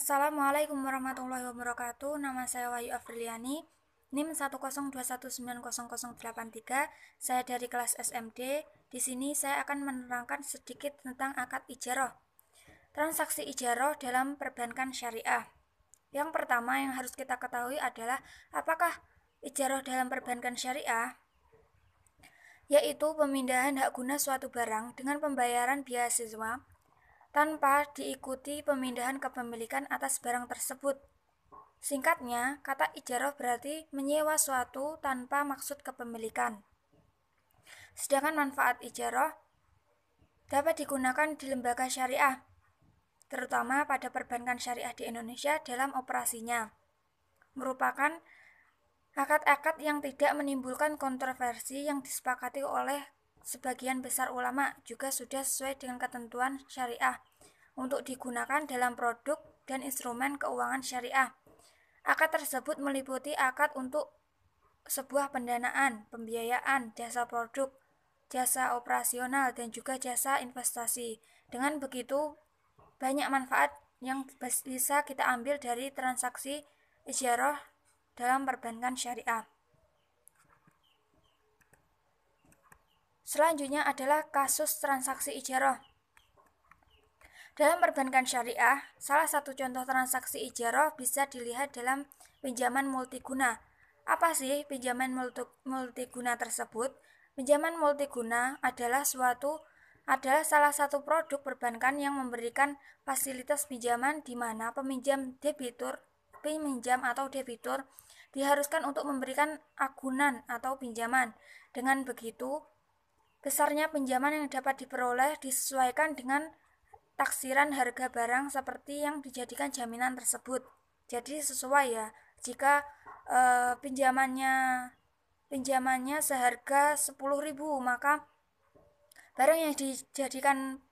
Assalamualaikum warahmatullahi wabarakatuh. Nama saya Wahyu Afriliani, NIM 102190083. Saya dari kelas SMD. Di sini saya akan menerangkan sedikit tentang akad ijarah. Transaksi ijarah dalam perbankan syariah. Yang pertama yang harus kita ketahui adalah apakah ijarah dalam perbankan syariah, yaitu pemindahan hak guna suatu barang dengan pembayaran biaya siswa tanpa diikuti pemindahan kepemilikan atas barang tersebut. Singkatnya, kata ijarah berarti menyewa suatu tanpa maksud kepemilikan. Sedangkan manfaat ijarah dapat digunakan di lembaga syariah, terutama pada perbankan syariah di Indonesia dalam operasinya. Merupakan akad-akad yang tidak menimbulkan kontroversi yang disepakati oleh sebagian besar ulama, juga sudah sesuai dengan ketentuan syariah untuk digunakan dalam produk dan instrumen keuangan syariah. Akad tersebut meliputi akad untuk sebuah pendanaan, pembiayaan, jasa produk, jasa operasional, dan juga jasa investasi. Dengan begitu, banyak manfaat yang bisa kita ambil dari transaksi ijarah dalam perbankan syariah. Selanjutnya adalah kasus transaksi ijarah. Dalam perbankan syariah, salah satu contoh transaksi ijarah bisa dilihat dalam pinjaman multiguna. Apa sih pinjaman multiguna tersebut? Pinjaman multiguna adalah salah satu produk perbankan yang memberikan fasilitas pinjaman di mana peminjam atau debitur diharuskan untuk memberikan agunan atau pinjaman. Dengan begitu, besarnya pinjaman yang dapat diperoleh disesuaikan dengan taksiran harga barang seperti yang dijadikan jaminan tersebut. Jadi sesuai ya, jika pinjamannya seharga 10.000, maka barang yang dijadikan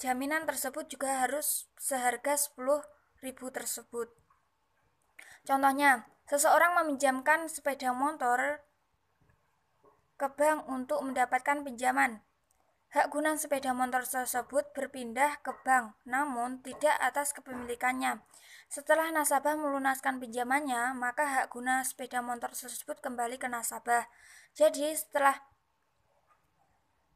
jaminan tersebut juga harus seharga 10.000 tersebut. Contohnya, seseorang meminjamkan sepeda motor ke bank untuk mendapatkan pinjaman. Hak guna sepeda motor tersebut berpindah ke bank, namun tidak atas kepemilikannya. Setelah nasabah melunaskan pinjamannya, maka hak guna sepeda motor tersebut kembali ke nasabah. Jadi setelah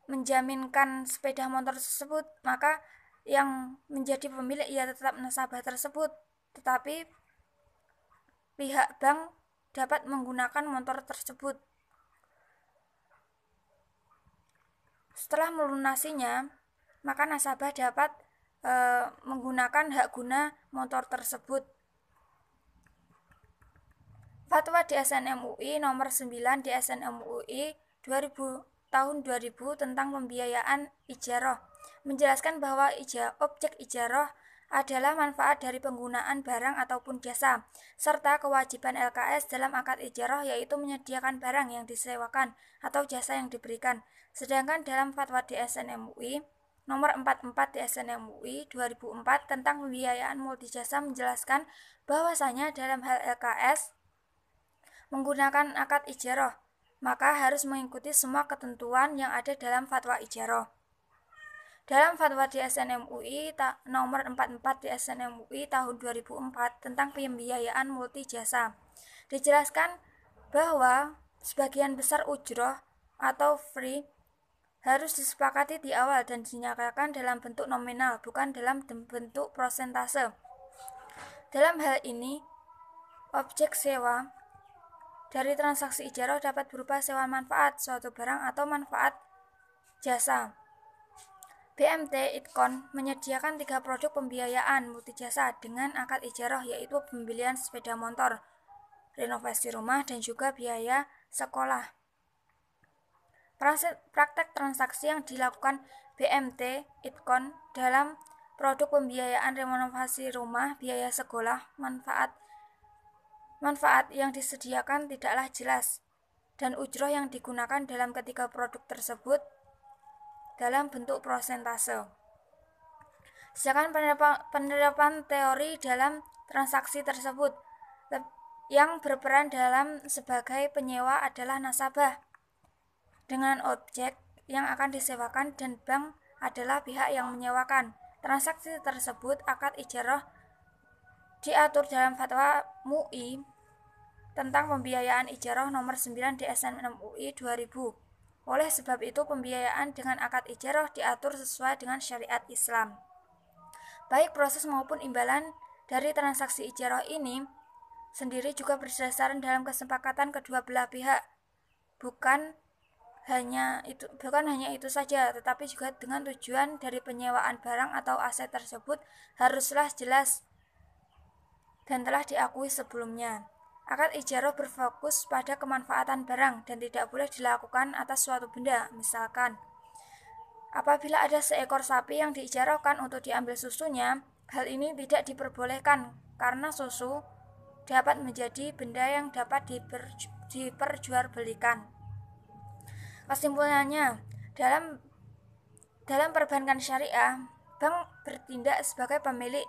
menjaminkan sepeda motor tersebut, maka yang menjadi pemilik ya tetap nasabah tersebut, tetapi pihak bank dapat menggunakan motor tersebut. Setelah melunasinya, maka nasabah dapat menggunakan hak guna motor tersebut. Fatwa DSN MUI nomor 9 DSN MUI tahun 2000 tentang pembiayaan ijarah menjelaskan bahwa objek ijarah adalah manfaat dari penggunaan barang ataupun jasa, serta kewajiban LKS dalam akad ijarah yaitu menyediakan barang yang disewakan atau jasa yang diberikan. Sedangkan dalam Fatwa DSN MUI nomor 44 DSN MUI 2004 tentang pembiayaan multijasa menjelaskan bahwasanya dalam hal LKS menggunakan akad ijarah, maka harus mengikuti semua ketentuan yang ada dalam Fatwa ijarah. Dalam Fatwa DSN MUI nomor 44 DSN MUI tahun 2004 tentang pembiayaan multijasa, dijelaskan bahwa sebagian besar ujroh atau fee harus disepakati di awal dan dinyatakan dalam bentuk nominal, bukan dalam bentuk persentase. Dalam hal ini, objek sewa dari transaksi ijarah dapat berupa sewa manfaat suatu barang atau manfaat jasa. BMT Itkon menyediakan 3 produk pembiayaan multijasa dengan akad ijarah, yaitu pembelian sepeda motor, renovasi rumah, dan juga biaya sekolah. Praktek transaksi yang dilakukan BMT Itkon dalam produk pembiayaan renovasi rumah, biaya sekolah, manfaat yang disediakan tidaklah jelas, dan ujroh yang digunakan dalam ketiga produk tersebut dalam bentuk persentase. Sedangkan penerapan teori dalam transaksi tersebut yang berperan dalam sebagai penyewa adalah nasabah dengan objek yang akan disewakan, dan bank adalah pihak yang menyewakan. Transaksi tersebut akad ijarah diatur dalam Fatwa MUI tentang pembiayaan ijarah nomor 9 DSN MUI 2000. Oleh sebab itu, pembiayaan dengan akad ijarah diatur sesuai dengan syariat Islam. Baik proses maupun imbalan dari transaksi ijarah ini sendiri juga berdasarkan dalam kesepakatan kedua belah pihak. Bukan hanya itu saja, tetapi juga dengan tujuan dari penyewaan barang atau aset tersebut haruslah jelas dan telah diakui sebelumnya. Akad ijarah berfokus pada kemanfaatan barang dan tidak boleh dilakukan atas suatu benda. Misalkan, apabila ada seekor sapi yang diijarahkan untuk diambil susunya, hal ini tidak diperbolehkan karena susu dapat menjadi benda yang dapat diperjualbelikan. Kesimpulannya, dalam perbankan syariah, bank bertindak sebagai pemilik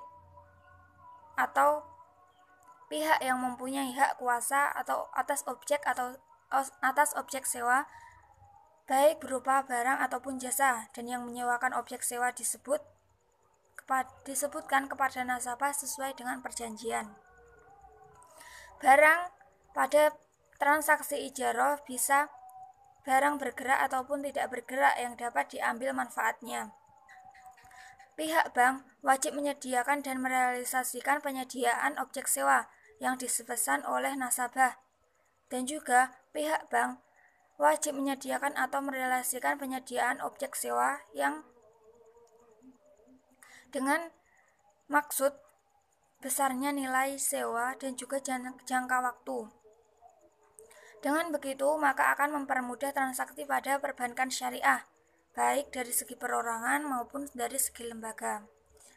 atau pihak yang mempunyai hak kuasa atau atas objek sewa, baik berupa barang ataupun jasa, dan yang menyewakan objek sewa disebutkan kepada nasabah sesuai dengan perjanjian. Barang pada transaksi ijarah bisa barang bergerak ataupun tidak bergerak yang dapat diambil manfaatnya. Pihak bank wajib menyediakan dan merealisasikan penyediaan objek sewa yang dipesan oleh nasabah, dan juga pihak bank wajib menyediakan atau merealisasikan penyediaan objek sewa yang dengan maksud besarnya nilai sewa dan juga jangka waktu. Dengan begitu, maka akan mempermudah transaksi pada perbankan syariah, baik dari segi perorangan maupun dari segi lembaga.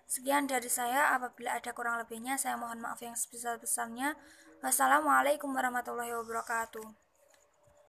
Sekian dari saya, apabila ada kurang lebihnya, saya mohon maaf yang sebesar-besarnya. Wassalamualaikum warahmatullahi wabarakatuh.